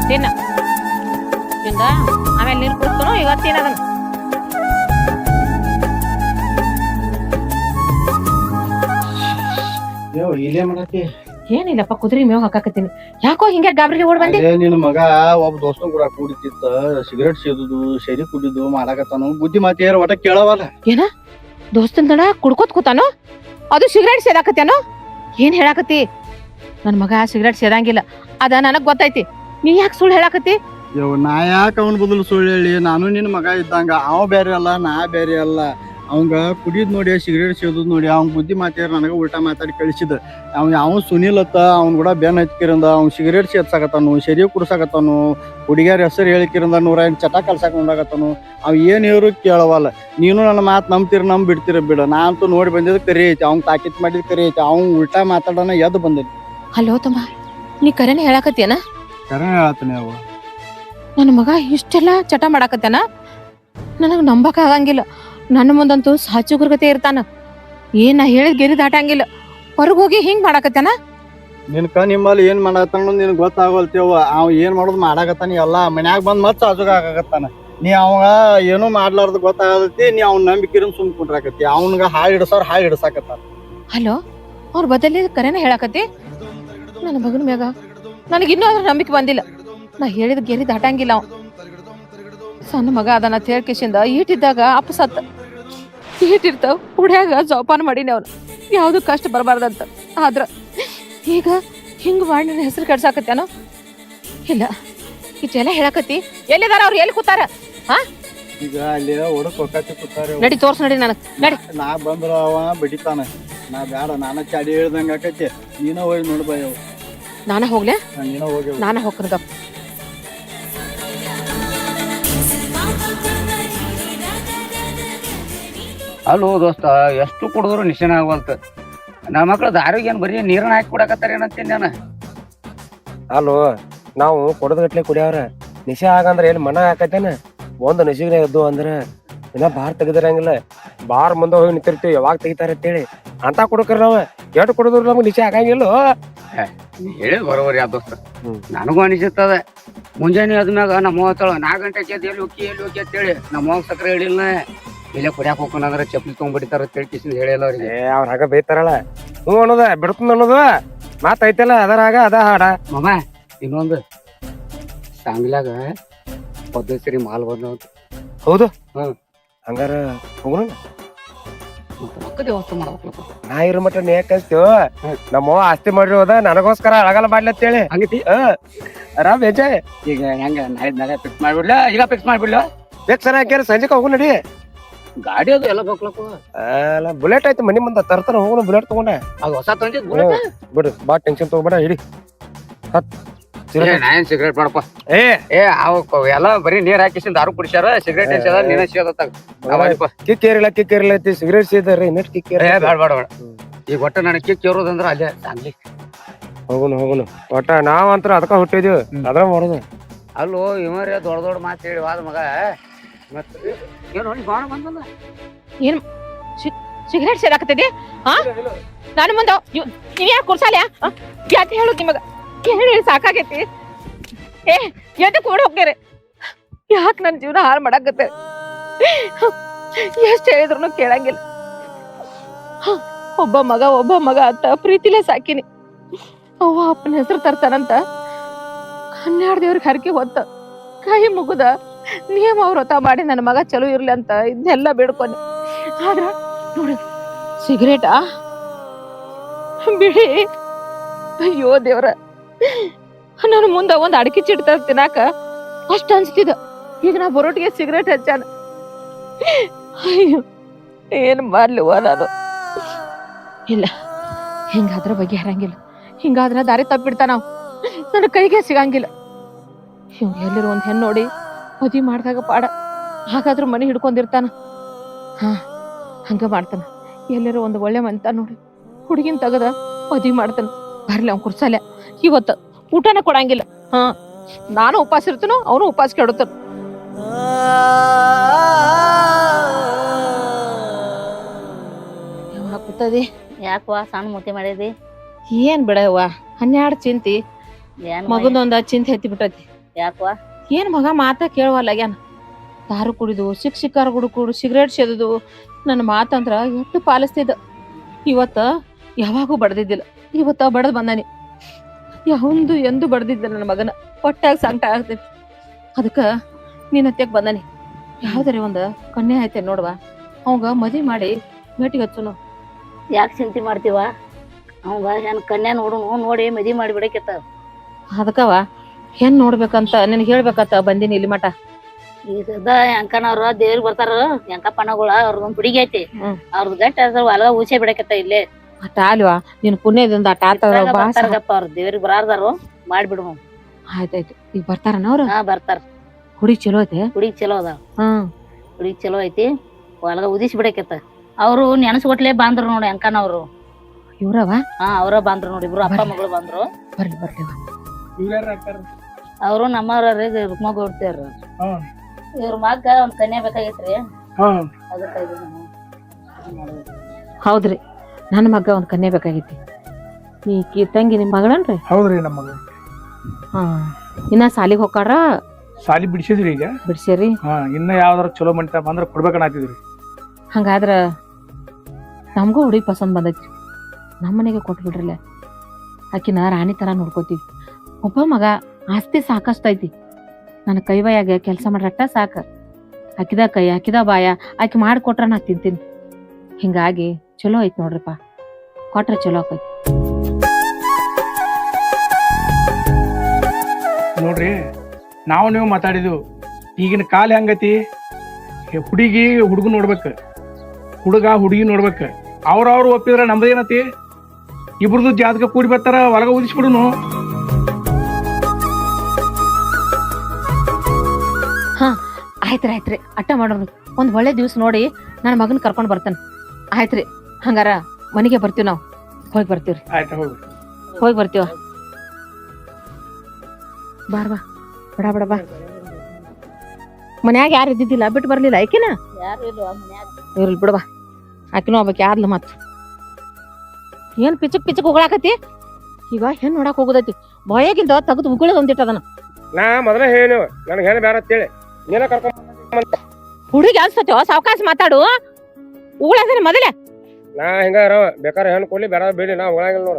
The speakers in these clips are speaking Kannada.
ತಿನ್ನ ತಿಂದ ಆಮೇಲೆ ನೀರು ಕುಡಿಸ್ತನು ಇವತ್ತೇನ ಅದನ್ನ ಇಲ್ಲೇ ಮಾಡಕ್ಕೆ ಏನಿಲ್ಲಪ್ಪ ಕುದುರೆ ಮೇವ್ ಹಾಕಾಕತ್ತೀನಿ ಯಾಕೋ ಹಿಂಗೆ ಗಾಬರಿಗೆ ಓಡ್ ಬಂದಿ ನಿನ್ ಮಗ ಒಬ್ಬ ದೋಸ್ತನ್ ಕೂಡ ಕುಡಿತಿತ್ತ ಸಿಗರೇಟ್ ಸೇದುದು ಶರಿ ಕುಡಿದು ಮಾಡಾಕತ್ತಾನು ಬುದ್ಧಿ ಮಾತು ಒಟ್ಟ ಕೇಳವಲ್ಲ ಏನ ದೋಸ್ತನ್ ದಡ ಕುಡ್ಕೋತ್ ಕೂತಾನು ಅದು ಸಿಗರೇಟ್ ಸೇದಾಕತ್ಯಾನು ಏನ್ ಹೇಳಾಕತ್ತಿ ನನ್ ಮಗ ಸಿಗರೇಟ್ ಸೇದಂಗಿಲ್ಲ ಅದ ನನಗ್ ಗೊತ್ತೈತಿ ನೀ ಯಾಕೆ ಸುಳ್ಳು ಹೇಳಾಕತ್ತಿ ನಾ ಯಾಕೆ ಅವನ ಬದಲು ಸುಳ್ಳು ಹೇಳಿ ನಾನು ನಿನ್ ಮಗ ಇದ್ದಂಗ ಅವ ಬೇರೆ ಅಲ್ಲ ನಾ ಬೇರೆ ಅಲ್ಲ ಅವಂಗ ಕುಡಿದ್ ನೋಡಿ ಸಿಗರೇಟ್ ಸೇದುದ್ ನೋಡಿ ಅವ್ನ ಬುದ್ಧಿ ಮಾತಾಡಿ ನನಗ ಉಲ್ಟಾ ಮಾತಾಡಿ ಕಳಿಸಿದ ಅವ್ನು ಸುನಿಲ್ ಅತ್ತ ಅವ್ನ ಕೂಡ ಬೆನ್ ಹಚ್ಕಿರಂದ ಅವ್ನ್ ಸಿಗರೇಟ್ ಸೇದ್ಸಾಕತ್ತಾನು ಶರಿ ಕುಡ್ಸಾಕತ್ತಾನು ಹುಡುಗಿಯರ ಹೆಸರು ಹೇಳಿಕಿರಂದ 108 ಚಟ ಕಲ್ಸಾಕ ನೋಡಾಕತ್ತಾನು ಅವ್ ಏನ್ ಹೇರು ಕೇಳವಲ್ಲ ನೀನು ನನ್ನ ಮಾತು ನಂಬ್ತಿರ ಬಿಡ್ತೀರ ಬಿಡ ನಾ ಅಂತೂ ನೋಡಿ ಬಂದಿದ್ ಕರಿ ಐತಿ ಅವ್ನ್ ತಾಕಿತ್ ಮಾಡಿದ್ ಕರಿ ಐತಿ ಅವ್ನ್ ಉಲ್ಟಾ ಮಾತಾಡೋಣ ಎದ್ದು ಬಂದೈತಿ ಹಲೋ ತಮ್ಮ ನೀ ಕರೆನೆ ಹೇಳಾಕತ್ತೀಯನ ಕರೆ ಹೇಳತ್ತೀನಿ ಅವ ನನ್ನ ಮಗ ಇಷ್ಟೆಲ್ಲ ಚಟ ಮಾಡಾಕತ್ತಾನ ನನಗ್ ನಂಬಕ್ ಆಗಂಗಿಲ್ಲ ನನ್ನ ಮುಂದಂತೂ ಸಾಚುಗುರ್ಗತೆ ಇರ್ತಾನ ಏನ್ ನಾ ಹೇಳಿದ್ ಗೆರಿ ದಾಟಂಗಿಲ್ಲ ಹೊರಗ್ ಹೋಗಿ ಹಿಂಗ್ ಮಾಡಾಕತ್ತಾನ ನಿನ್ಕ ನಿಮ್ಮಲ್ಲಿ ಏನ್ ಮಾಡತ್ತಾನ ನಿನ್ ಗೊತ್ತಾಗಲ್ತೇವ ಅವ್ ಏನ್ ಮಾಡೋದು ಮಾಡಾಕತ್ತಾನ ಎಲ್ಲಾ ಮನ್ಯಾಗ ಬಂದ್ ಮತ್ ಸಾಜುಗ ಆಗಾಕತ್ತಾನ ನೀ ಅವಾಗ ಏನೂ ಮಾಡ್ಲಾರ್ದು ಗೊತ್ತಾಗತಿ ನೀ ಅವ್ನ ನಂಬಿಕಿರನ್ ಸುಮ್ ಕುಂಡ್ರಾಕತಿ ಅವ್ನ್ಗ ಹಾಳು ಹಿಡ್ಸಾಕತ್ತಾನ ಹಲೋ ಅವ್ರ ಬದಲಿ ಕರೆನ ಹೇಳಾಕತ್ತಿ ನನ್ನ ಮಗನ ಮ್ಯಾಗ ನನಗಿನ್ನೂ ಅದ್ರ ನಂಬಿಕೆ ಬಂದಿಲ್ಲ ನಾ ಹೇಳಿದ ಗೆರಿ ದಾಟಂಗಿಲ್ಲ ಅವ್ ಸಣ್ಣ ಮಗ ಅದನ್ನ ತೇಳ್ಕಿಸಿಂದ ಈಟಿದ್ದಾಗ ಅಪ್ಪ ಸತ್ತ ಈಟಿರ್ತಾವ ಹುಡ್ಯಾಗ ಜೋಪಾನ ಮಾಡೀನಿ ಅವ್ನು ಯಾವ್ದು ಕಷ್ಟ ಬರಬಾರ್ದಂತ ಆದ್ರ ಈಗ ಹಿಂಗ್ ಮಾಡಿ ನನ್ನ ಹೆಸರು ಕೆಡ್ಸಾಕತ್ತೇನೋ ಇಲ್ಲ ಇಷ್ಟೆಲ್ಲ ಹೇಳಾಕತ್ತಿ ಎಲ್ಲಿದಾರ ಅವ್ರು ಎಲ್ಲಿ ಕೂತಾರ ಹಾ ಈಗ ಅಲ್ಲಿ ಹುಡುಕ್ ಹೊಕ್ಕತಿ ಕೂತಾರ ನಡಿ ತೋರ್ಸ್ ನಡಿ ನನಗ್ ನಡಿ ನಾ ಬಂದ್ರ ಅವ ಬಡಿತಾನ ನಾ ಬ್ಯಾಡ ನಾನ ಚಾಡಿ ಹೇಳ್ದಂಗ ಆಕೈತಿ ನೀನ ಹೋಗಿ ನೋಡ್ಬಾಯವ್ ನಾನ ಹೋಗ್ಲೆ ನೀನ ಹೋಗಿ ನಾನ ಹೋಗ್ಕನಗ ಅಲ್ಲೋ ದೋಸ್ತ ಎಷ್ಟು ಕುಡಿದ್ರು ನಿಶಾನ ಆಗವಲ್ತ ನಮ್ಮ ಮಕ್ಳು ದಾರಿಗೆ ಏನ್ ಬರೀ ನೀರನ್ನ ಹಾಕಿ ಕುಡಕತ್ತಾರ ಏನಂತೀನಿ ನಾನು ಅಲ್ಲೋ ನಾವು ಕೊಡದಗಟ್ಲೆ ಕುಡಿಯವ್ರ ನಿಶೆ ಆಗಂದ್ರ ಎಲ್ಲಿ ಮನ ಹಾಕತ್ತೇನ ಒಂದು ನಿಶಿಗ್ನೆ ಎದ್ದು ಅಂದ್ರ ಇನ್ನ ಬಾರ್ ತೆಗದಿರಂಗಿಲ್ಲ ಬಾರ್ ಮುಂದೆ ಹೋಗಿ ನಿಂತಿರ್ತೀವಿ ಯಾವಾಗ ತೆಗಿತಾರ ಅಂತೇಳಿ ಅಂತ ಕುಡಕ್ರ ನಾವ ಎಷ್ಟು ಕುಡಿದ್ರು ನಮ್ಗೆ ನಿಶೆ ಆಗಂಗಿಲ್ಲ ಹೇಳಿ ಬರೋಬರಿ ಆ ದೋಸ್ತ ನನಗೂ ಅನಿಸುತ್ತದ ಮುಂಜಾನೆ ಆದ್ಮ್ಯಾಗ ನಮ್ಮ ಹೋಗ್ತಾಳ 4 ಗಂಟೆಗೆ ಎಲ್ಲಿ ಹೋಗಿ ಅಂತೇಳಿ ನಮ್ಮ ಹೋಗ್ ಸಕ್ರೆ ಹೇಳಿಲ್ಲ ಇಲ್ಲೇ ಕುಡಿಯಾಕ ಹೋಗ್ಕೊಂಡ್ರೆ ಚಪ್ಪಲಿ ತೊಗೊಂಡ್ಬಿಡ್ತಾರ ತಿಳ್ಕಿಸಿಂದ ಹೇಳಿಲ್ಲ ಅವ್ರಿಗೆ ಅವ್ರ ಹಾಗ ಬೈತಾರಲ್ಲ ಹ್ಞೂ ಅನ್ನೋದ ಬಿಡ್ತಂದ ಅನ್ನೋದು ಮಾತೈತಲ್ಲ ಅದರಾಗ ಅದ ಹಾಡ ಮಾಮ ಇನ್ನೊಂದು ಸಾಂಗ್ಲಾಗ ಪದ್ಧತಿ ಮಾಲ್ ಬಂದವಂತ ಹೌದು ಹ್ಮ್ ಹಂಗಾರ ಹೋಗೋಣ ರೊಕ್ಕ ವ್ಯವಸ್ಥೆ ಮಾಡ್ಬೇಕಪ್ಪ ನಾ ಇರೋ ಮಟ್ಟ ನೀ ಯಾಕಂತೀವ ನಮ್ಮ ಆಸ್ತಿ ಮಾಡಿರೋದ ನನಗೋಸ್ಕರ ಅಳಗಲ್ಲ ಮಾಡ್ಲಿ ಅಂತೇಳಿ ಹಂಗತಿ ಆರಾಮ್ ಬೇಜಾಯ್ ಈಗ ಹೆಂಗ ನಾಳೆ ಫಿಕ್ಸ್ ಮಾಡ್ಬಿಡ್ಲ ಈಗ ಫಿಕ್ಸ್ ಮಾಡ್ಬಿಡ್ಲ ಬೇಕ್ ಸರ ಹಾಕ್ಯಾರ ಸಂಜೆಗೆ ಹೋಗು ನಡಿ ಗಾಡಿ ಅದು ಎಲ್ಲ ಬೇಕಲಪ್ಪ ಅಲ್ಲ ಬುಲೆಟ್ ಆಯ್ತು ಮನಿ ಮುಂದ ತರ್ತಾರ ಹೋಗೋಣ ಬುಲೆಟ್ ತಗೊಂಡ ಅದು ಹೊಸ ತಂದಿದ್ ಬುಲೆಟ್ ಬಿಡು ಬಾ ಟೆನ್ಷನ್ ತಗೋಬೇಡ ಹಿಡಿ ನಾಯನ್ ಸಿಗರೇಟ್ ಮಾಡಪ್ಪ ಏ ಅವ ಎಲ್ಲ ಬರೀ ನೀರ್ ಹಾಕಿಸಿಂದ ದಾರು ಕುಡಿಸ್ಯಾರ ಸಿಗರೇಟ್ ಹಚ್ಚಾರ ನೀನ ಸೇದತ್ತಾಗ ಕಿಕ್ಕೇರಿಲ್ಲ ಐತಿ ಸಿಗರೇಟ್ ಸೇದಾರ ಇನ್ನಷ್ಟು ಕಿಕ್ಕೇರಿ ಬೇಡ ಈಗ ಒಟ್ಟ ನನಗೆ ಕಿಕ್ ಇರೋದಂದ್ರ ಅಲ್ಲೇ ಸಾಂಗ್ಲಿ ಹೋಗುನು ಒಟ್ಟ ನಾವಂತ್ರ ಅದಕ್ಕ ಹುಟ್ಟಿದೀವಿ ಅದ್ರ ಮಾಡೋದು ಅಲ್ಲೋ ಇವರೇ ದೊಡ್ಡ ಮಾತು ಹೇಳಿ ವಾದ ಮಗ ಮತ್ತ ಏನು ಬಾಣ ಬಂದಲ್ಲ ಏನ್ ಸಿಗರೇಟ್ ಸೇದಾಕತ್ತಿದಿ ಹಾ ನಾನು ಮುಂದ ನೀವ್ ಯಾಕೆ ಕುರ್ಸಾಲ್ಯಾ ಯಾಕೆ ಹೇಳುದ್ ನಿಮಗ ಹೇಳಿ ಸಾಕಾಗೈತಿ ಏ ಎದಕ್ ಓಡ್ ಹೋಗ್ಯಾರ ಯಾಕೆ ನನ್ ಜೀವನ ಹಾಳು ಮಾಡಾಕತ್ತೆ ಎಷ್ಟ್ ಹೇಳಿದ್ರು ಕೇಳಂಗಿಲ್ಲ ಒಬ್ಬ ಮಗ ಅಂತ ಪ್ರೀತಿಲೇ ಸಾಕಿನಿ ಅವ್ವ ಅಪ್ಪನ ಹೆಸರು ತರ್ತಾರಂತ 12 ದೇವ್ರಿಗೆ ಹರಕೆ ಹೊತ್ತ ಕೈ ಮುಗುದ ನಿಯಮ ವ್ರತ ಮಾಡಿ ನನ್ನ ಮಗ ಚಲೋ ಇರ್ಲಿ ಅಂತ ಇದನ್ನೆಲ್ಲ ಬೇಡ್ಕೊನಿ ಆದ್ರ ನೋಡ ಸಿಗರೇಟಾ ಬಿಡಿ ಅಯ್ಯೋ ದೇವ್ರ ನಾನು ಮುಂದ ಒಂದ್ ಅಡಕೆ ಚಿಟ್ಟ ತಿನ್ನಾಕ ಅಷ್ಟ ಅನ್ಸ್ತಿದ ಈಗ ನಾ ಬರೋಟಿಗೆ ಸಿಗರೇಟ್ ಹಚ್ಚಾನ ಅಯ್ಯೋ ಏನ್ ಮಾಡ್ಲಿವ ನಾನು ಇಲ್ಲ ಹಿಂಗಾದ್ರ ಬಗ್ಗೆ ಹರಂಗಿಲ್ಲ ಹಿಂಗಾದ್ರ ದಾರಿ ತಪ್ಪಿಡ್ತಾನ ನನ್ನ ಕೈಗೆ ಸಿಗಂಗಿಲ್ಲ ಇವ್ ಎಲ್ಲಿರೋ ಒಂದ್ ಹೆಣ್ಣು ನೋಡಿ ಮದ್ವಿ ಮಾಡ್ದಾಗ ಪಾಡ ಹಾಗಾದ್ರೂ ಮನೆ ಹಿಡ್ಕೊಂಡಿರ್ತಾನ ಹಾ ಹಂಗ ಮಾಡ್ತಾನ ಎಲ್ಲರೂ ಒಂದು ಒಳ್ಳೆ ಮಂತ ನೋಡಿ ಹುಡುಗಿನ ತಗದ ಮದ್ವಿ ಮಾಡ್ತಾನ ಬರ್ಲಿ ಅವ್ನ್ ಕುರ್ಸಲ್ಲ ಇವತ್ತ ಊಟನ ಕೊಡಂಗಿಲ್ಲ ಹಾ ನಾನು ಉಪವಾಸ ಇರ್ತನೋ ಅವನು ಉಪವಾಸ ಕೆಡುತ್ತಾನ ಹಾಕುತ್ತದೆ ಯಾಕವ್ವ ಸಣ್ಣ ಮೂತಿ ಮಾಡಿದಿ ಏನ್ ಬಿಡವ್ವ 12 ಚಿಂತಿ ಮಗದೊಂದ ಚಿಂತೆ ಹತ್ತಿ ಬಿಟ್ಟೈತಿ ಯಾಕವಾ ಏನ್ ಮಗ ಮಾತ ಕೇಳುವಲ್ಲ ಆಗ್ಯಾನ. ದಾರು ಕುಡಿದು ಶಿಕ್ಷಕರ ಕುಡು ಸಿಗರೇಟ್ ಸೇದುದು ನನ್ನ ಮಾತಂದ್ರ ಎಷ್ಟು ಪಾಲಿಸ್ತಿದ್ದ. ಇವತ್ತ ಯಾವಾಗೂ ಬಡ್ದಿದ್ದಿಲ್ಲ, ಇವತ್ತ ಬಡದ್ ಬಂದಾನಿ. ಯಾವಂದು ಎಂದು ಬಡ್ದಿದ್ದ ನನ್ನ ಮಗನ ಹೊಟ್ಯಾಗ ಸಂಕಟ ಆಗ್ತೈತಿ. ಅದಕ್ಕ ನಿನ್ನ ಹತ್ಯಾಗ ಬಂದಾನಿ. ಯಾವ್ದಾರೆ ಒಂದ ಕನ್ಯೆ ಐತೆ ನೋಡ್ವಾ, ಅವಂಗ ಮದ್ವಿ ಮಾಡಿ ಭೇಟಿ ಹಚ್ಚುನು. ಯಾಕೆ ಚಿಂತೆ ಮಾಡ್ತೀವ? ಅವಂಗ ಹೆಣ್ ಕನ್ಯಾ ನೋಡಿ ಮದ್ವಿ ಮಾಡಿ ಬಿಡಕತ್ತ. ಅದಕ್ಕವ ಹೆಣ್ ನೋಡ್ಬೇಕಂತ ನಿನಗೆ ಹೇಳ್ಬೇಕಂತ ಬಂದಿನಿ ಇಲ್ಲಿ ಮಠ. ಈಗ ಹೆಂಕನವ್ರ ದೇವ್ರಿಗೆ ಬರ್ತಾರ, ಹೆಂಕಪ್ಪನಗಳ ಅವ್ರದೊಂದ್ ಹುಡುಗಿ ಐತಿ, ಅವ್ರದ್ ಗಟ್ಟ ಹೊಲಗ ಊಸೆ ಬಿಡಕತ್ತ ಇಲ್ಲೇ. ಅಟ್ಟ ಅಲ್ವಾ ನಿನ್ ಪುಣ್ಯದಿಂದ ಅಟ್ಟ ಬರ್ತಾರಗಪ್ಪ ಅವ್ರ ದೇವ್ರಿಗೆ ಬರಾರ್ದಾರು ಮಾಡ್ಬಿಡು. ಆಯ್ತಾಯ್ತು. ಈಗ ಬರ್ತಾರನ ಅವ್ರ? ಹಾ ಬರ್ತಾರ. ಹುಡುಗಿ ಚಲೋ ಐತೆ? ಹುಡುಗಿ ಚಲೋ ಅದಾವ. ಹುಡುಗಿ ಚಲೋ ಐತಿ, ಹೊಲಗ ಉದಿಸಿ ಬಿಡಕತ್ತ. ಅವ್ರು ನೆನಸ್ಕೊಟ್ಲೆ ಬಂದ್ರು ನೋಡಿ ಹೆಂಕನವ್ರು. ಇವ್ರವ? ಹಾ ಅವ್ರ ಬಂದ್ರು ನೋಡಿ, ಇಬ್ರು ಅಪ್ಪ ಮಗಳು ಬಂದ್ರು. ಬರ್ಲಿ ಬರ್ಲಿ. ಅವ್ರು ನಮ್ಮವ್ರಿ ರುಕ್ಮಗ್ ಹೊಡ್ತಾರ. ಇವ್ರ ಮಗ ಒಂದ್ ಕನ್ಯಾ ಬೇಕಾಗೈತ್ರಿ, ಅದಕ್ಕ ಹೌದ್ರಿ, ನನ್ನ ಮಗ ಒಂದ್ ಕನ್ಯಾ ಬೇಕಾಗೈತಿ. ಈ ತಂಗಿ ನಿಮ್ ಮಗಳನ್ರಿ? ಹೌದ್ರಿ ನಮ್ಮ ಮಗ. ಹಾ ಇನ್ನ ಸಾಲಿಗೆ ಹೋಗಾರ? ಸಾಲಿ ಬಿಡಿಸಿದ್ರಿ ಈಗ ಬಿಡ್ಸ್ಯಾರಿ. ಇನ್ನ ಯಾವ್ದಾರ ಚಲೋ ಮಂಟ ಬಂದ್ರ ಕೊಡ್ಬೇಕನ್ನತಿದ್ರಿ. ಹಂಗಾದ್ರ ನಮಗೂ ಹುಡುಗಿ ಪಸಂದ್ ಬಂದೈತ್ರಿ, ನಮ್ಮನೆಗೆ ಕೊಟ್ಬಿಡ್ರಲ್ಲ. ಆಕಿನ ರಾಣಿ ತರ ನೋಡ್ಕೋತೀವಿ. ಒಬ್ಬ ಮಗ, ಆಸ್ತಿ ಸಾಕಷ್ಟು ಐತಿ. ನನ್ನ ಕೈವಾಯಾಗ ಕೆಲಸ ಮಾಡ್ರಟ್ಟ ಸಾಕ. ಹಾಕಿದ ಕೈ ಹಾಕಿದ ಬಾಯ ಆಕಿ ಮಾಡಿಕೊಟ್ರ ನಾ ತಿಂತೀನಿ. ಹಿಂಗಾಗಿ ಚಲೋ ಐತಿ ನೋಡ್ರಿಪ್ಪ, ಕೊಟ್ರ ಚಲೋ ಆಕೈತಿ ನೋಡ್ರಿ. ನಾವು ನೀವು ಮಾತಾಡಿದ್ವು, ಈಗಿನ ಕಾಲ ಹೆಂಗತಿ, ಹುಡುಗಿ ಹುಡುಗ ನೋಡ್ಬೇಕು, ಹುಡುಗ ಹುಡುಗಿ ನೋಡ್ಬೇಕು. ಅವ್ರವ್ರು ಒಪ್ಪಿದ್ರ ನಮ್ದೇನತಿ, ಇಬ್ರದು ಜಾತಕ ಕೂಡಿ ಬರ್ತಾರ, ಹೊಲಗ ಉದಿಸ್ಬಿಡುನು. ಹಾ ಆಯ್ತ್ರಿ ಆಯ್ತ್ರಿ, ಅಟ್ಟ ಮಾಡೋರು. ಒಂದ್ ಒಳ್ಳೆ ದಿವ್ಸ ನೋಡಿ ನನ್ನ ಮಗನ್ ಕರ್ಕೊಂಡ್ ಬರ್ತಾನೆ. ಆಯ್ತ್ರಿ, ಹಂಗಾರ ಮನೆಗೆ ಬರ್ತೀವಿ, ನಾವು ಹೋಗಿ ಬರ್ತೀವ್ರಿ. ಆಯ್ತಾ, ಹೋಗಿ ಬರ್ತೀವ. ಬಾರ್ ಬಾ, ಬಡ ಬಡ ಬಾ. ಮನ್ಯಾಗ ಯಾರು ಇದ್ದಿದ್ದಿಲ್ಲ, ಬಿಟ್ಟು ಬರ್ಲಿಲ್ಲ ಆಕಿನ? ಯಾರು ಇಲ್ವಾ ಮನ್ಯಾಗ? ಇರ್ಲಿ ಬಿಡವಾ, ಆಕಿನೂ ಒಬ್ಬಾಕಿ ಆದ್ಲ. ಮತ್ ಏನ್ ಪಿಚಕ್ ಹೋಗ್ಲಾಕತಿ? ಈಗ ಹೆಣ್ ನೋಡಕ್ ಹೋಗುದೈತಿ, ಬಾಯಾಗಿಂದ ತೆಗೆದು ಉಗುಳದ್ ಒಂದಿಟ್ಟದನ. ನಾ ಮೊದಲ ಹೇಳು ನನಗೆ ಹೇಳ ಬೇಡ ಅಂತೇಳಿ ನೀನ ಕರ್ಕೊಂಡ್ ಹುಡುಗಿ ಅನ್ಸ್ತೋ, ಸಾವಕಾಶ ಮಾತಾಡು. ಉಗುಳದನ ಮೊದಲೇ. ನಾ ಹಿಂಗ ಬೇಕಾದ್ರೆ ಹೆಣ್ಣು ಕೊಡ್ಲಿ ಬೇಡ ಬೇಡಿ, ನಾ ಉಳಂಗಿಲ್ಲ ನೋಡ.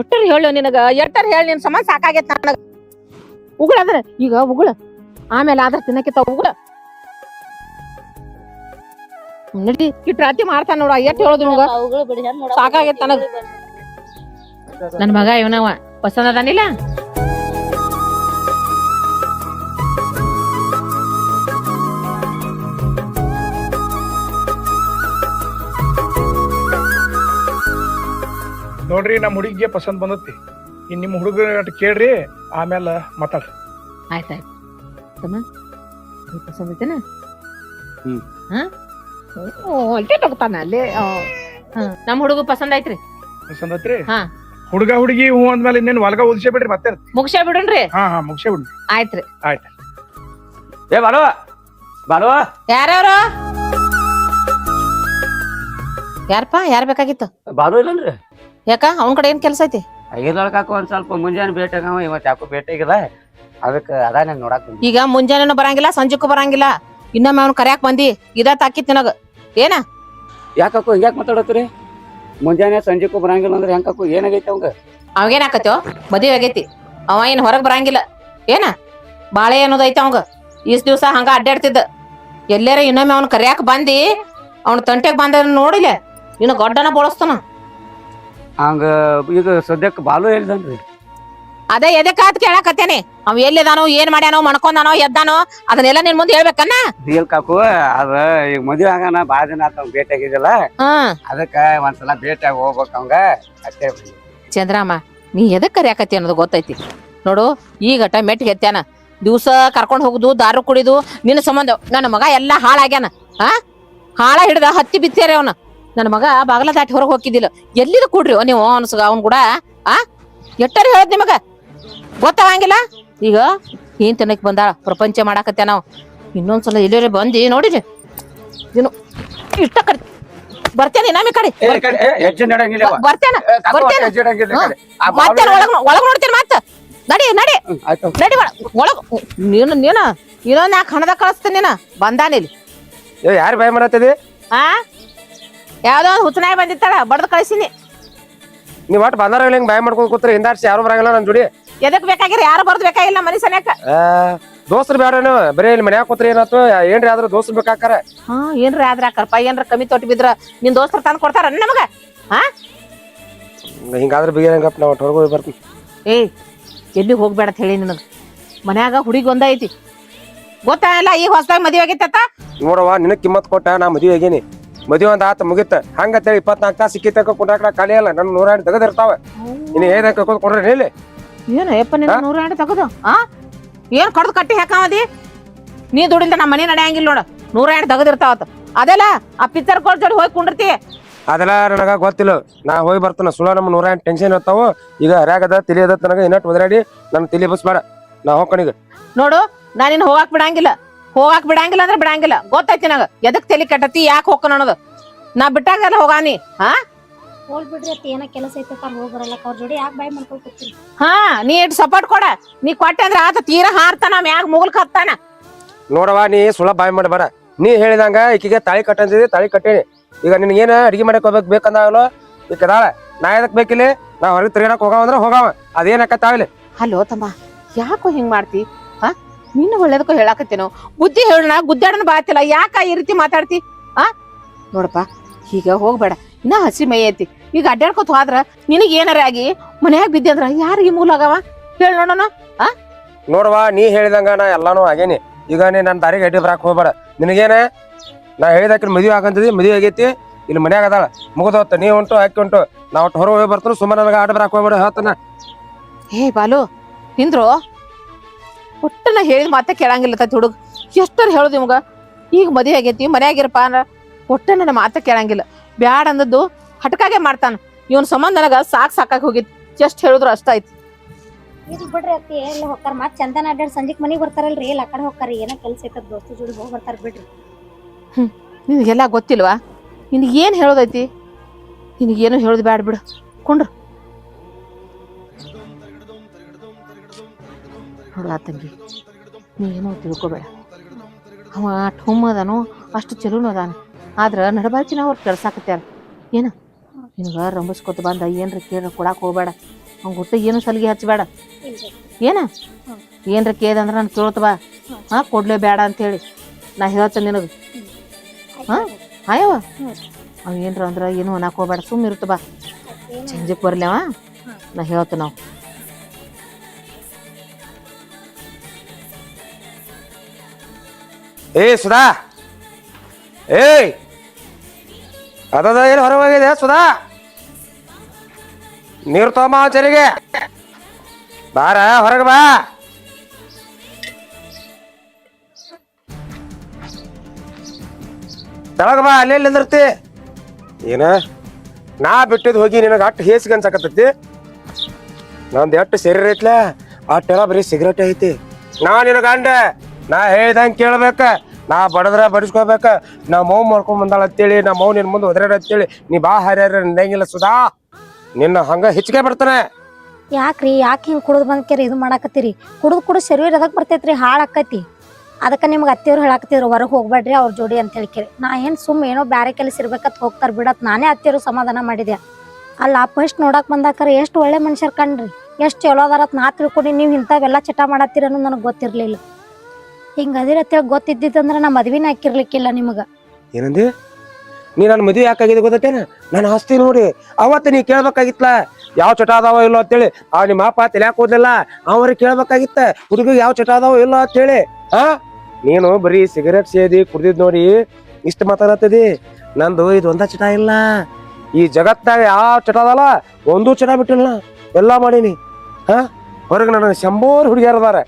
ಎಟ್ಟರ್ ಹೇಳು ನಿನಗ, ಎಟ್ಟರ್ ಹೇಳಿ ನಿನ್ ಸಮಾನ ಸಾಕಾಗೈತ್ ನನಗ. ಉಗುಳದ್ರ ಈಗ ಉಗುಳ, ಆಮೇಲೆ ಆದ್ರ ತಿನ್ನಕಿತ್ತ ಉಗುಳ. ನಡಿ, ಇಟ್ ರಾತಿ ಮಾಡ್ತಾನ ನೋಡ. ಎಟ್ ಹೇಳೋದು ನಿಮ್ಗ ಸಾಕಾಗೈತ್ ನನಗ. ನನ್ ಮಗ ಇವನವ ಪಸಂದ್ ಅದಾನಿಲ್ಲ. ನೋಡ್ರಿ, ನಮ್ಮ ಹುಡುಗಿಗೆ ಪಸಂದ್ ಬಂದತಿ. ಇನ್ ನಿಮ್ ಹುಡುಗ ಕೇಳ್ರಿ, ಆಮೇಲೆ ಮಾತಾಡ್ರಿ. ಆಯ್ತಾಯ್ತು ತಮ್ಮ, ಪಸಂದ್ ಐತೆನ? ತಗೋತಾನ ಅಲ್ಲಿ. ನಮ್ ಹುಡುಗ ಪಸಂದ್ ಐತ್ರಿ. ಪಸಂದ್ ಐತ್ರಿ? ಹಾ. ಹುಡುಗ ಹುಡುಗಿ ಹೂ ಅಂದ್ಮೇಲೆ ಇನ್ನೇನ್ ಹೊಲಗ ಉದಿಸೇ ಬಿಡ್ರಿ, ಮತ್ತೆ ಮುಗಿಸೇ ಬಿಡುನ್ರಿ. ಹಾ ಮುಗಿಸೇ ಬಿಡ್ರಿ. ಆಯ್ತ್ರಿ. ಆಯ್ತು. ಏ ಬಾಲು ಬಾಲು, ಯಾರ್ಯಾರು? ಯಾರಪ್ಪ? ಯಾರ್ ಬೇಕಾಗಿತ್ತು? ಬಾಲು ಇಲ್ಲನ್ರಿ? ಯಾಕ ಅವನ ಕಡೆ ಏನ್ ಕೆಲ್ಸ ಐತಿ? ಐದೊಳಕಾಕ ಒಂದ್ ಸ್ವಲ್ಪ ಮುಂಜಾನೆ ಭೇಟಿ ಆಗಾವ, ಇವತ್ತು ಯಾಕೋ ಭೇಟಿ ಆಗಿಲ್ಲ, ಅದಕ್ಕೆ ಅದ ನಾನು ನೋಡಾಕ್ ಬಂದಿ. ಈಗ ಮುಂಜಾನೆನೂ ಬರಂಗಿಲ್ಲ, ಸಂಜೆಕ್ಕೂ ಬರಂಗಿಲ್ಲ. ಇನ್ನೊಮ್ಮೆ ಅವ್ನ ಕರ್ಯಾಕ್ ಬಂದಿ, ಇದ ತಾಕಿತ್ ನಿನಗ ಏನ? ಯಾಕೋ ಹಿಂಗ್ಯಾಕ್ ಮಾತಾಡತ್ರಿ? ಮುಂಜಾನೆ ಸಂಜೆಕ್ಕೂ ಬರಂಗಿಲ್ಲ ಅಂದ್ರೆ ಹೆಂಗಾಕು? ಏನಾಗೈತಿ ಅವಂಗ? ಅವಾಗೇನ್ ಆಕತ್ಯೋ? ಮದುವೆ ಆಗೈತಿ, ಅವ ಏನ್ ಹೊರಗ್ ಬರಂಗಿಲ್ಲ ಏನ? ಬಾಳೆ ಅನ್ನೋದೈತಿ ಅವಂಗ. ಇಷ್ಟ್ ದಿವ್ಸ ಹಂಗ ಅಡ್ಡಾಡ್ತಿದ್ದ. ಎಲ್ಲಾರ ಇನ್ನೊಮ್ಮೆ ಅವ್ನ ಕರ್ಯಾಕ್ ಬಂದಿ ಅವ್ನ ತಂಟೆಗ್ ಬಂದ ನೋಡಿಲ್ಲ, ಇನ್ನು ಗೊಡ್ಡನ ಬೋಳಸ್ತಾನ. ಹಂಗ ಈಗ ಸದ್ಯಕ್ಕೆ ಬಾಲು ಹೇಳಿದನ್ರಿ. ಅದೇ ಎದಕ್ಕಾತ್ ಕೇಳಾಕತ್ತೇನೆ. ಅವ್ ಎಲ್ಲಿದಾನೋ, ಏನ್ ಮಾಡ್ಯಾನೋ, ಮಣ್ಕೊಂದಾನೋ, ಎದ್ದಾನೋ, ಅದನ್ನೆಲ್ಲ ನಿನ್ ಮುಂದೆ ಹೇಳ್ಬೇಕನ್ನ. ರಿಯಲ್ ಕಾಕು, ಅದ ಈಗ ಮದ್ವೆ ಆಗಾನ ಬಾಳ ದಿನ ಆತ ಭೇಟಿ ಆಗಿದಿಲ್ಲ, ಅದಕ್ಕ ಒಂದ್ಸಲ ಭೇಟಿ ಆಗಿ ಹೋಗ್ಬೇಕ ಅವಂಗ ಅಷ್ಟೇ. ಚಂದ್ರಮ್ಮ, ನೀ ಎದಕ್ ಕರ್ಯಾಕತ್ತಿ ಅನ್ನೋದು ಗೊತ್ತೈತಿ ನೋಡು. ಈಗಟ ಮೆಟ್ಟಿಗೆ ಎತ್ತಾನ, ದಿವ್ಸ ಕರ್ಕೊಂಡ್ ಹೋಗುದು, ದಾರು ಕುಡಿದು, ನಿನ್ನ ಸಂಬಂಧ ನನ್ನ ಮಗ ಎಲ್ಲಾ ಹಾಳಾಗ್ಯಾನ. ಹಾಳ ಹಿಡ್ದ ಹತ್ತಿ ಬಿತ್ತೇರಿ ಅವನ. ನನ್ನ ಮಗ ಬಾಗಲ ದಾಟಿ ಹೊರಗೆ ಹೋಗಿದ್ದಿಲ್ಲ. ಎಲ್ಲಿದ ಕೂಡ್ರಿ ನೀವು ಅನ್ಸಗ ಅವನ್ ಕೂಡ? ಎಟ್ಟರಿ ಹೇಳದ್ ನಿಮಗ ಗೊತ್ತಾಗಂಗಿಲ್ಲ. ಈಗ ಏನ್ ತಿನ್ನಕ್ ಬಂದಾಳ, ಪ್ರಪಂಚ ಮಾಡಾಕತ್ಯ ನಾವು. ಇನ್ನೊಂದ್ಸಲ ಎಲ್ಲೇ ಬಂದಿ ನೋಡಿರಿ, ಏನು ಇಷ್ಟ ಕರಿ ಬರ್ತೇನೆ. ನಮ್ ಕಡೆ ಬರ್ತೇನೆ, ಒಳಗ್ ನೋಡ್ತೇನೆ. ಮತ್ತ ನಡಿ ನಡಿ ಆಯ್ತು ನಡಿ ಒಳಗ ನೀನು ಇನ್ನೊಂದ್ 4 ಹಣದಾಗ ಕಳಿಸ್ತೀನಿ ನೀನ ಬಂದಾನಿಲ್ಲಿ ಯಾರು ಬಾಯ್ ಮಾಡತ್ತಿದಿ ಆ ಯಾವ್ದೋ ಒಂದು ಹುಚ್ಚನಾಯಿ ಬಂದಿತ್ತಾಳ ಬಡ್ದು ಕಳಿಸಿನಿ ನೀವ್ ಒಟ್ಟು ಬಂದಾರ ಹಿಂಗ್ ಬಾಯ್ ಮಾಡ್ಕೊಂಡ್ ಕೂತ್ರಿ ಹಿಂದಾಡ್ಸಿ ಯಾರು ಬರಂಗಿಲ್ಲ ನನ್ ಜೋಡಿ ಎದಕ್ ಬೇಕಾಗಿರ ಯಾರು ಬರ್ದು ಬೇಕಾಗಿಲ್ಲ ಮನಿ ಸನ್ಯಾಕ ದೋಸ್ತ್ರು ಬೇಡ ನೀವು ಬರೀ ಇಲ್ಲಿ ಮನ್ಯಾಗ ಕೂತ್ರಿ ಏನಾಯ್ತು ಏನ್ರಿ ಆದ್ರೂ ದೋಸ್ತ್ರು ಬೇಕಾಕಾರ ಹಾ ಏನ್ರ ಆದ್ರ ಹಾಕರಪ್ಪ ಏನ್ರ ಕಮ್ಮಿ ತೊಟ್ಟು ಬಿದ್ರ ನಿನ್ ದೋಸ್ತರು ತಂದು ಕೊಡ್ತಾರ ನಮಗ ಹಾ ಹಿಂಗಾದ್ರೆ ಬಿಗಿರಂಗಪ್ಪ ನಾವು ಹೊರಗೆ ಹೋಗಿ ಬರ್ತೀನಿ ಏಯ್ ಎಲ್ಲಿ ಹೋಗ್ಬೇಡ ಅಂತ ಹೇಳಿ ನಿನಗ ಮನ್ಯಾಗ ಹುಡುಗಿ ಒಂದ ಐತಿ ಗೊತ್ತಾಗಲ್ಲ ಈಗ ಹೊಸದಾಗ ಮದುವೆ ಆಗೈತ ನೋಡವ್ವ ನಿನಗ್ ಕಿಮ್ಮತ್ ಕೊಟ್ಟ ನಾ ಮದುವೆ ಆಗೇನಿ ಮದುವೆ ಒಂದ್ ಆತ ಮುಗಿತ ಹಂಗತ್ತೇಳಿ 24 ತಾಸು ಸಿಕ್ಕಿತಕ್ಕ ಕುಂಡ್ರಾಕ ಖಾಲಿ ಅಲ್ಲ ನನ್ನ 108 ತೆಗದಿರ್ತಾವ ಇನ್ನು ಏನ ಕರ್ಕೊಂಡ್ ಕೊಡ್ರಿ ಇಲ್ಲಿ ಏನ ಯಪ್ಪ ನಿನ್ನ 108 ತಗದು ಆ ಏನ್ ಕಡ್ದು ಕಟ್ಟಿ ಹಾಕವದಿ ನೀ ದುಡಿಂದ ನಮ್ಮ ಮನೆ ನಡೆಯಂಗಿಲ್ಲ ನೋಡ 108 ತೆಗದಿರ್ತಾವತ್ ಅದೆಲ್ಲ ಆ ಪಿಕ್ಚರ್ ಕೋಲ್ ಜೋಡಿ ಹೋಗಿ ಕುಂಡಿರ್ತಿ ಅದೆಲ್ಲ ನನಗ ಗೊತ್ತಿಲ್ಲ ನಾ ಹೋಗಿ ಬರ್ತಾನ ಸುಳ ನಮ್ಮ 108 ಟೆನ್ಷನ್ ಇರ್ತಾವ ಈಗ ಹರ್ಯಾಗದ ತಿಳಿ ಅದ ನನಗ ಇನ್ನಟ್ ಒದರಾಡಿ ನನ್ನ ತಿಳಿ ಬಸ್ಬೇಡ ನಾ ಹೋಗ್ಕಣಿಗ ನೋಡು ನಾ ನಿನ್ ಹೋಗಾಕ್ ಬಿಡಂಗಿಲ್ಲ ಅಂದ್ರೆ ಬಿಡಂಗಿಲ್ಲ ಗೊತ್ತೈತಿ ನಂಗ ಎದಕ್ ತಲಿ ಕೆಟ್ಟತಿ ಯಾಕೆ ಹೋಗ್ಕನ ಅನ್ನೋದು ನಾ ಬಿಟ್ಟಾಗಲ್ಲ ಹೋಗಾನಿ ಹಾ ಹೋಲ್ ಬಿಡ್ರಿ ಅತ್ತ ಏನ ಕೆಲಸ ಐತೆ ಹೋಗಿ ಬರಲ್ಲ ಅವ್ರ ಜೋಡಿ ಯಾಕೆ ಬಾಯ್ ಮಾಡ್ಕೊಂಡ್ ಕೂತೀನಿ ಹಾ ನೀ ಇಟ್ ಸಪೋರ್ಟ್ ಕೊಡ ನೀ ಕೊಟ್ಟೆ ಅಂದ್ರ ಆತ ತೀರಾ ಹಾರ್ತಾನ ಮ್ಯಾಗ ಮುಗುಲ್ಕ ಹತ್ತಾನ ನೋಡವ್ವ ನೀ ಸುಳ ಬಾಯ್ ಮಾಡಬೇಡ ನೀ ಹೇಳಿದಂಗ ಈಕಿಗೆ ತಾಳಿ ಕಟ್ಟಂತಿದಿ ತಾಳಿ ಕಟ್ಟೇನಿ ಈಗ ನಿನಗೇನ ಅಡಿಗೆ ಮಾಡಕ್ ಹೋಗ್ಬೇಕು ಬೇಕಂದಾಗಲೋ ಈಕದಾಳ ನಾ ಎದಕ್ ಬೇಕಿಲ್ಲಿ ನಾ ಹೊರಗೆ ತಿರ್ಗಾಡಕ್ ಹೋಗಾವಂದ್ರ ಹೋಗಾವ ಅದೇನಕ್ಕತ್ತಾವಿಲ್ಲ ಹಲೋ ತಮ್ಮ ಯಾಕೋ ಹಿಂಗ್ ಮಾಡ್ತಿ ಹಾ ನಿನ್ನ ಒಳ್ಳೇದಕ್ಕೂ ಹೇಳಾಕತ್ತೇನೋ ಬುದ್ಧಿ ಹೇಳೋಣ ಗುದ್ದಾಡನ ಬಾತಿಲ್ಲ ಯಾಕ ಈ ರೀತಿ ಮಾತಾಡ್ತಿ ಆ ನೋಡಪ್ಪ ಈಗ ಹೋಗ್ಬೇಡ ಇನ್ನ ಹಸಿ ಮೈ ಐತಿ ಈಗ ಅಡ್ಡಾಡ್ಕೊತ ಹೋದ್ರ ನಿನಗ್ ಏನಾರ ಆಗಿ ಮನ್ಯಾಗ ಬಿದ್ದಿ ಅಂದ್ರ ಯಾರಿಗೆ ಮೂಲ ಆಗವ ಹೇಳ ನೋಡೋಣ ಆ ನೋಡವ್ವ ನೀ ಹೇಳಿದಂಗ ನಾ ಎಲ್ಲಾನು ಆಗೇನಿ ಈಗ ನೀ ನನ್ನ ದಾರಿಗೆ ಅಡ್ಡಿ ಬರಾಕ್ ಹೋಗ್ಬೇಡ ನಿನಗೇನ ನಾ ಹೇಳಿದಾಕ ಮದುವೆ ಆಗಂತದಿ ಮದುವೆ ಆಗೈತಿ ಇಲ್ಲಿ ಮನ್ಯಾಗ ಅದಾಳ ಮುಗಿದೋತ್ತ ನೀ ಉಂಟು ಆಕಿ ಉಂಟು ನಾ ಒಟ್ಟು ಹೊರಗೆ ಹೋಗಿ ಬರ್ತಾನ ಸುಮ್ಮನೆ ನನಗ ಆಟ ಬರಾಕ್ ಹೋಗ್ಬೇಡ ಹೇಳ್ತಾನ ಹೇ ಬಾಲು ನಿಂದ್ರು ಒಟ್ಟು ನಾ ಹೇಳಿದ ಮಾತ ಕೇಳಂಗಿಲ್ಲ ತತ್ ಹುಡುಗ ಎಷ್ಟರ ಹೇಳುದು ನಿಮ್ಗ ಈಗ ಮದುವೆ ಆಗೈತಿ ಮನ್ಯಾಗಿರಪ್ಪ ಅಂದ್ರ ಒಟ್ಟ ನನ್ನ ಮಾತ ಕೇಳಂಗಿಲ್ಲ ಬ್ಯಾಡ ಅಂದದ್ದು ಹಟಕಾಗೆ ಮಾಡ್ತಾನ ಇವನ್ ಸಂಬಂಧ ನನಗ ಸಾಕಾಗಿ ಹೋಗಿತ್ತು ಎಷ್ಟ್ ಹೇಳಿದ್ರು ಅಷ್ಟ ಐತಿ ಇದು ಬಿಡ್ರಿ ಅತ್ತಿ ಎಲ್ಲ ಹೋಗ್ತಾರ ಮತ್ ಚಂದನ ಅಡ್ಡಾಡ್ ಸಂಜಿಕ್ ಮನಿಗ್ ಬರ್ತಾರಲ್ರಿ ಎಲ್ಲ ಆ ಕಡೆ ಹೋಗ್ತಾರ ಏನೋ ಕೆಲಸ ಐತದ ದೋಸ್ತ ಜೋಡಿ ಹೋಗಿ ಬರ್ತಾರ ಬಿಡ್ರಿ ನಿನಗೆಲ್ಲ ಗೊತ್ತಿಲ್ವಾ ನಿನಗೆ ಏನ್ ಹೇಳೋದೈತಿ ನಿನಗೇನು ಹೇಳೋದು ಬ್ಯಾಡ ಬಿಡು ಕೊಂಡ್ರು ನೋಡ ತಂಗಿ ನೀನೇನೋ ತಿಳ್ಕೊಬೇಡ ಅವ ಠುಮ್ ಅದಾನು ಅಷ್ಟು ಚಲೋನು ಅದಾನ ಆದ್ರ ನಡಬಾರ್ಕಿನ ಅವ್ರು ಕೆಲ್ಸಾಕತ್ಯಾರ ಏನ ನಿನಗ ರಂಬಸ್ಕೊತ ಬಂದ ಏನ್ರ ಕೇಳ್ರ ಕೊಡಾಕ್ ಹೋಗ್ಬೇಡ ಅವ್ನ ಗೊತ್ತ ಏನು ಸಲಿಗೆ ಹಚ್ಚಬೇಡ ಏನ ಏನ್ರ ಕೇಳ್ದಂದ್ರ ನಾನು ಕೇಳ್ತ ಬಾ ಹಾ ಕೊಡ್ಲೇ ಬೇಡ ಅಂತೇಳಿ ನಾ ಹೇಳ್ತೇನೆ ನಿನಗ ಹಾ ಆಯವ ಅವ್ ಏನ್ರ ಅಂದ್ರ ಏನು ಅನ್ನಕ್ ಹೋಗ್ಬೇಡ ಸುಮ್ಮ ಇರುತ್ತ ಬಾ ಸಂಜೆಕ್ ಬರ್ಲವ ನಾ ಹೇಳ್ತ ನಾವು ಏ ಸುಧಾ ಏಯ್ ಅದದ ಏನು ಹೊರಗೋಗಿದೆ ಸುಧಾ ನೀರು ತಗೊಂಬ ಚರಿಗೆ ಬಾರ ಹೊರಗೆ ಬಾ ತೆಳಗ ಬಾ ಅಲ್ಲೇ ನಿಂದಿರ್ತಿ ಏನ ನಾ ಬಿಟ್ಟಿದ್ ಹೋಗಿ ನಿನಗ ಅಟ್ಟು ಹೇಸಿಗೆ ಅನ್ಸಕತ್ತೈತಿ ನಂದು ಎಷ್ಟು ಶರೀರ ಐತ್ಲ ಅಟ್ಟೆಲ್ಲ ಬರೀ ಸಿಗರೇಟ್ ಐತಿ ನಾ ನಿನಗ ಗಂಡ ನಾ ಹೇಳ್ದಂಗ ಕೇಳ್ಬೇಕ ನಾ ಬಡದ್ರ ಬಡಿಸ್ಕೋಬೇಕ ನಾ ಮೌ ಮಾಡ್ಕೊಂಡ್ ಬಂದಾಳ ಅಂತೇಳಿ ನಾ ಮೌ ನಿನ್ ಮುಂದೆ ಒದರಾಡ ಅಂತೇಳಿ ನೀ ಬಾ ಹರ್ಯಾರ ನಂಗಿಲ್ಲ ಸುಧಾ ನಿನ್ನ ಹಂಗ ಹೆಚ್ಚಿಗೆ ಬರ್ತಾನೆ ಯಾಕ್ರಿ ಯಾಕೆ ಹಿಂಗ್ ಕುಡಿದ್ ಬಂದ್ಕೇರಿ ಇದು ಮಾಡಾಕತ್ತೀರಿ ಕುಡಿದ್ ಶರೀರ ಅದಕ್ ಬರ್ತೈತ್ರಿ ಹಾಳ್ ಆಕತಿ ಅದಕ್ಕ ನಿಮ್ಗೆ ಅತ್ತಿಯವ್ರು ಹೇಳಾಕತ್ತಿದ್ರು ಹೊರಗೆ ಹೋಗ್ಬೇಡ್ರಿ ಅವ್ರ ಜೋಡಿ ಅಂತ ಹೇಳಿಕೇರಿ ನಾ ಏನ್ ಸುಮ್ ಏನೋ ಬ್ಯಾರೆ ಕೆಲಸ ಇರ್ಬೇಕತ್ ಹೋಗ್ತಾರ ಬಿಡತ್ ನಾನೇ ಅತ್ತಿಯರು ಸಮಾಧಾನ ಮಾಡಿದೆ ಅಲ್ಲ ಫಸ್ಟ್ ನೋಡಕ್ ಬಂದಾಕರ ಎಷ್ಟು ಒಳ್ಳೆ ಮನುಷ್ಯರ್ ಕಣ್ರಿ ಎಷ್ಟು ಚಲೋ ಅದಾರತ್ ನಾ ತಿಳ್ಕೊಂಡು ನೀವು ಇಂಥವೆಲ್ಲ ಚಟ ಮಾಡತ್ತೀರ ಅನ್ನೋದು ನನಗೆ ಗೊತ್ತಿರ್ಲಿಲ್ಲ ಹಿಂಗ ಅದಿರತ್ತೇಳಿ ಗೊತ್ತಿದ್ದಿತ್ತಂದ್ರ ನಾ ಮದ್ವಿನ ಹಾಕಿರ್ಲಿಕ್ಕಿಲ್ಲ ನಿಮಗ ಏನಂದಿ ನೀ ನನ್ನ ಮದುವೆ ಯಾಕಾಗಿದೆ ಗೊತ್ತೇನ ನಾನು ಆಸ್ತಿ ನೋಡಿ ಅವತ್ತು ನೀ ಕೇಳ್ಬೇಕಾಗಿತ್ಲ ಯಾವ ಚಟ ಅದಾವ ಇಲ್ಲೋ ಅಂತೇಳಿ ಆ ನಿಮ್ಮ ಅಪ್ಪ ತಲ್ಯಾಕ ಹೋದ್ಲಿಲ್ಲ ಅವ್ರಿಗೆ ಕೇಳ್ಬೇಕಾಗಿತ್ತ ಹುಡುಗಿಗೆ ಯಾವ ಚಟ ಅದಾವ ಇಲ್ಲೋ ಅಂತೇಳಿ ನೀನು ಬರೀ ಸಿಗರೇಟ್ ಸೇದಿ ಕುಡ್ದಿದ್ ನೋಡಿ ಇಷ್ಟ ಮಾತಾಡತ್ತದಿ ನಂದು ಇದು ಒಂದ ಚಟ ಇಲ್ಲ ಈ ಜಗತ್ನಾಗ ಯಾವ ಚಟ ಅದಲ್ಲ ಒಂದೂ ಚಟ ಬಿಟ್ಟಿಲ್ಲ ಎಲ್ಲಾ ಮಾಡೀನಿ ಹೊರಗೆ ನನ್ನ 100 ಹುಡುಗಿಯರ್ ಅದಾರ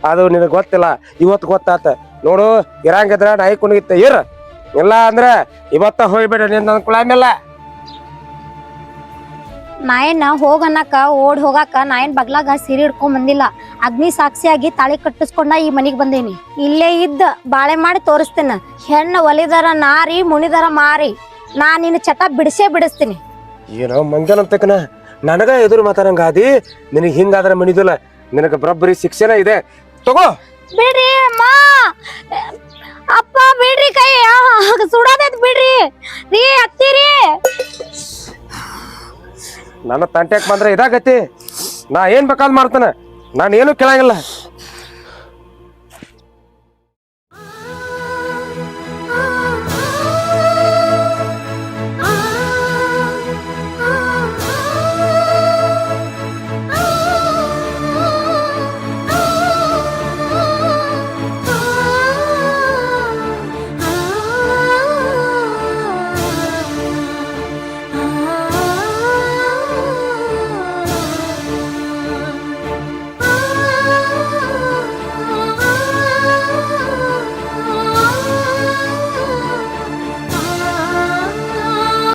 ಅದು ನಿನಗೆ ಗೊತ್ತಿಲ್ಲ ಇವತ್ತು ಗೊತ್ತಾತ ನೋಡು ಇರಂಗಿದ್ರ ನಾಯಿ ಕುಣಿಗಿತ್ತ ಇರ್ ಇಲ್ಲ ಅಂದ್ರ ಇವತ್ತ ಹೋಗ್ಬೇಡ ನಿನ್ನ ಕುಳಾಮೆಲ್ಲ ನಾ ಏನ್ ಹೋಗನ್ನಕ ಓಡ್ ಹೋಗಾಕ ನಾ ಏನ್ ಬಗ್ಲಾಗ ಸೀರೆ ಹಿಡ್ಕೊಂಡ್ ಬಂದಿಲ್ಲ ಅಗ್ನಿ ಸಾಕ್ಷಿಯಾಗಿ ತಾಳಿ ಕಟ್ಟಿಸ್ಕೊಂಡ ಈ ಮನಿಗ್ ಬಂದೇನಿ ಇಲ್ಲೇ ಇದ್ದ ಬಾಳೆ ಮಾಡಿ ತೋರಿಸ್ತೇನ ಹೆಣ್ಣು ಒಲಿದರ ನಾರಿ ಮುನಿದರ ಮಾರಿ ನಾ ನಿನ್ನ ಚಟ ಬಿಡಿಸ್ತೀನಿ ಏನೋ ಮಂಗನಂತಕನ ನನಗ ಎದುರು ಮಾತಾಡಂಗಾದಿ ನಿನಗೆ ಹಿಂಗಾದ್ರ ಮನಿದಿಲ್ಲ ನಿನಗ ಬರೋಬ್ಬರಿ ಶಿಕ್ಷಣ ಇದೆ ತಗೋ. ಬಿಡ್ರಿ ಅಮ್ಮ ಅಪ್ಪ ಬಿಡ್ರಿ ಕೈ ಸುಡೋದೈತ್ ಬಿಡ್ರಿ ರೀ ಹತ್ತಿರಿ. ನನ್ನ ತಂಟ್ಯಾಕ್ ಬಂದ್ರೆ ಇದಾಗತಿ. ನಾ ಏನ್ ಬೇಕಾದ್ ಮಾಡ್ತಾನ, ನಾನು ಏನು ಕೇಳಂಗಿಲ್ಲ.